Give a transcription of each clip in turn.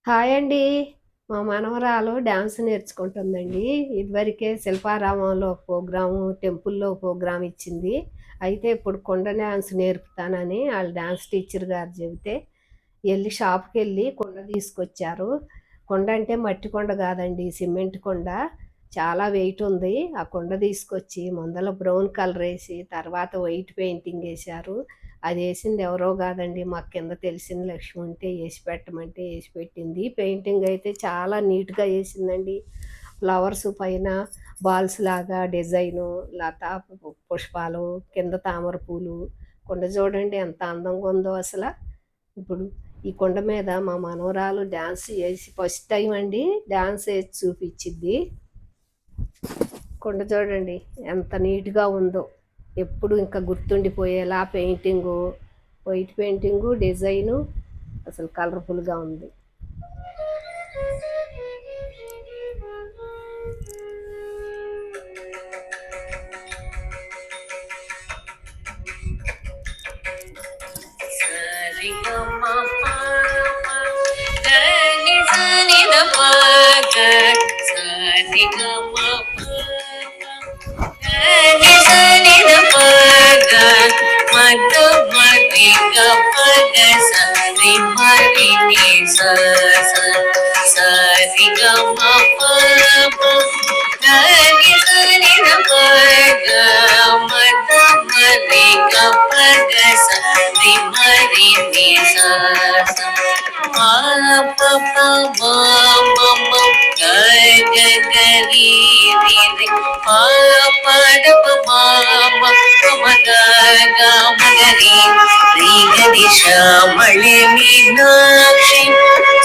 Hi అండి. మా మనవరాలు డాన్స్ నేర్చుకుంటుందండి. ఇదివరకే శిల్పారామంలో ప్రోగ్రాము, టెంపుల్‌లో ప్రోగ్రామ్ ఇచ్చింది. అయితే ఇప్పుడు కుండ డాన్స్ నేర్పుతానని ఆళ్ళ డాన్స్ టీచర్ గారు చెబితే, షాప్‌కెళ్ళి కుండ తీసుకొచ్చారు. కుండ అంటే మట్టి కుండ కాదండి, సిమెంట్ కుండ. చాలా వెయిట్ ఉంది. ఆ కుండ తీసుకొచ్చి ముందల బ్రౌన్ కలర్ ఏసి, తర్వాత వైట్ పెయింటింగ్ ఏశారు. అదేసింది ఎవరో గాదండి. మాకు కింద తెలిసిన లక్ష్మి ఉంటే ఏసి పెట్టమంటే ఏసి పెట్టింది. పెయింటింగ్ అయితే చాలా నీట్‌గా ఏసిందండి. ఫ్లవర్స్ పైన బాల్స్ లాగా డిజైను, లతా పుష్పాలు, కింద తామర పూలు. కుండ చూడండి ఎంత అందంగా ఉందో అసల. ఇప్పుడు ఈ కుండ మీద మా మనవరాలు డాన్స్ ఏసి ఫస్ట్ టైమ్ అండి డాన్స్ ఏసి చూపిచ్చిద్ది. కుండ చూడండి ఎంత నీట్‌గా ఉందో. ఎప్పుడు ఇంకా గుర్తుండిపోయేలా పెయింటింగు, వైట్ పెయింటింగు, డిజైను అసలు కలర్‌ఫుల్‌గా ఉంది. శ్యామళి మీనాక్షి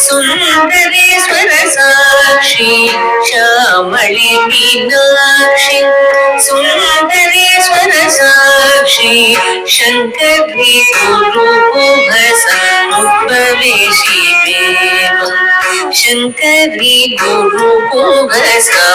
సుందరేశ్వర సాక్షి శ్యామళి మీనాక్షి సుందరేశ్వర సాక్షి శంకరి గురుభేషి దేవ శంకరి గురుభేషి